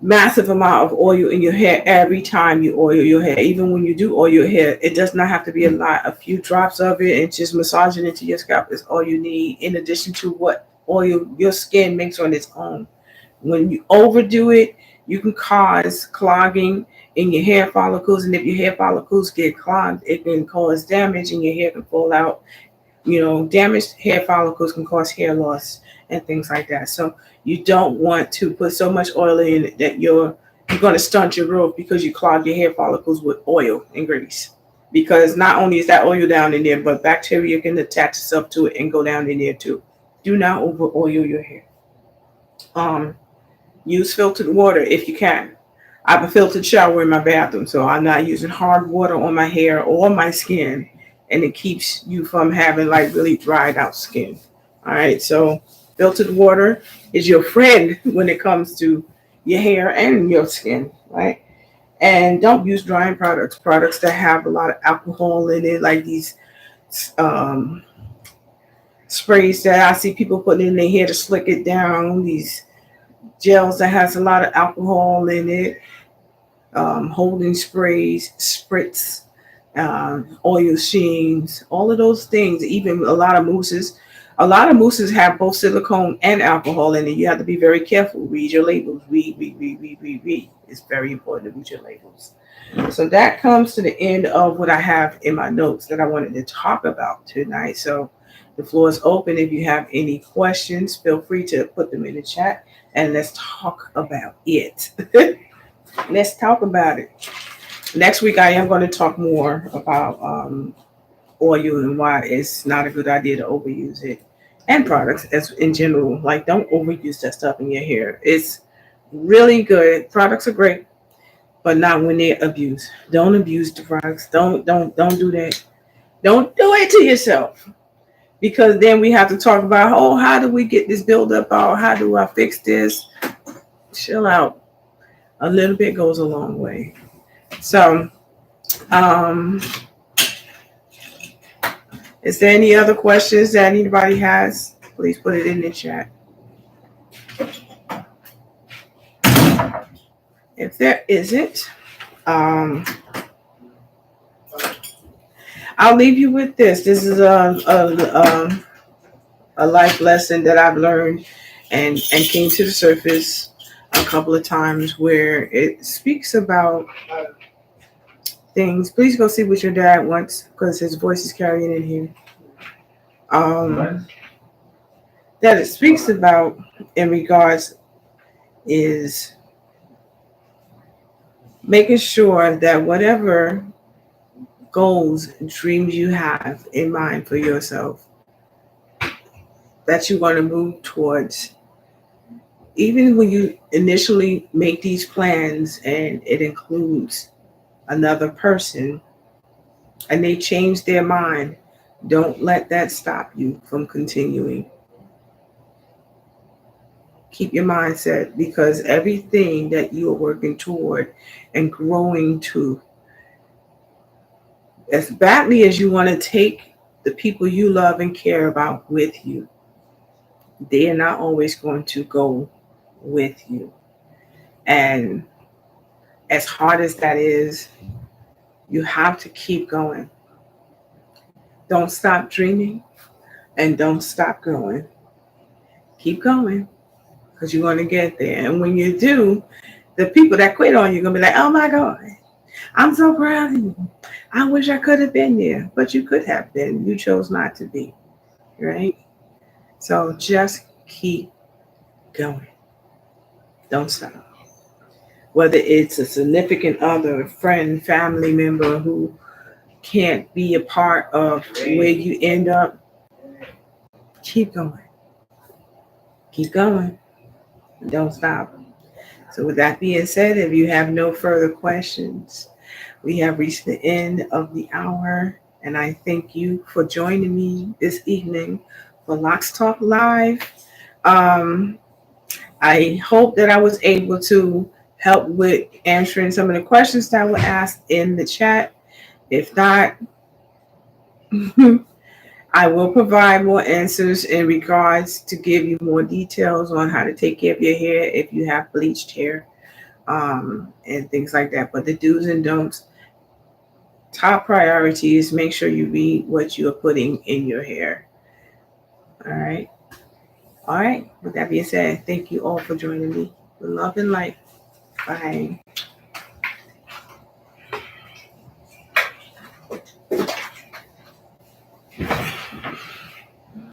massive amount of oil in your hair every time you oil your hair. Even when you do oil your hair, it does not have to be a lot. A few drops of it and just massage it into your scalp is all you need, in addition to what oil your skin makes on its own. When you overdo it, you can cause clogging in your hair follicles, and if your hair follicles get clogged, it can cause damage and your hair can fall out. Damaged hair follicles can cause hair loss and things like that. So you don't want to put so much oil in it that you're going to stunt your growth because you clog your hair follicles with oil and grease. Because not only is that oil down in there, but bacteria can attach itself to it and go down in there too. Do not over oil your hair. Use filtered water if you can. I have a filtered shower in my bathroom, so I'm not using hard water on my hair or my skin, and it keeps you from having like really dried out skin. All right, so filtered water is your friend when it comes to your hair and your skin, right? And don't use drying products that have a lot of alcohol in it, like these sprays that I see people putting in their hair to slick it down, these gels that has a lot of alcohol in it, holding sprays, spritz, oil sheens, all of those things, even a lot of mousses. A lot of mousses have both silicone and alcohol in it. You have to be very careful. Read your labels. Read. It's very important to read your labels. So that comes to the end of what I have in my notes that I wanted to talk about tonight. So the floor is open. If you have any questions, feel free to put them in the chat and let's talk about it. Let's talk about it. Next week, I am going to talk more about oil and why it's not a good idea to overuse it, and products as in general. Like, don't overuse that stuff in your hair. It's really good. Products are great, but not when they're abused. Don't abuse the products. Don't do that. Don't do it to yourself, because then we have to talk about, oh, how do we get this buildup out? How do I fix this? Chill out. A little bit goes a long way. So, is there any other questions that anybody has? Please put it in the chat. If there isn't, I'll leave you with this. This is a life lesson that I've learned and came to the surface a couple of times, where it speaks about things. Please go see what your dad wants, because his voice is carrying in here. That it speaks about in regards is making sure that whatever goals and dreams you have in mind for yourself, that you want to move towards, even when you initially make these plans and it includes another person and they change their mind, don't let that stop you from continuing. Keep your mindset, because everything that you are working toward and growing to, as badly as you want to take the people you love and care about with you, they are not always going to go with you. And as hard as that is, you have to keep going. Don't stop dreaming and don't stop growing. Keep going, because you're going to get there. And when you do, the people that quit on you are going to be like, oh my God, I'm so proud of you. I wish I could have been there, but you could have been. You chose not to be, right? So just keep going. Don't stop. Whether it's a significant other, a friend, family member who can't be a part of where you end up, keep going. Keep going. Don't stop. So, with that being said, if you have no further questions, we have reached the end of the hour. And I thank you for joining me this evening for Locs Talk Live. Um, I hope that I was able to help with answering some of the questions that were asked in the chat. If not, I will provide more answers in regards to give you more details on how to take care of your hair if you have bleached hair, and things like that. But the do's and don'ts, top priority is make sure you read what you are putting in your hair. All right. All right. With that being said, thank you all for joining me. With love and light. Bye.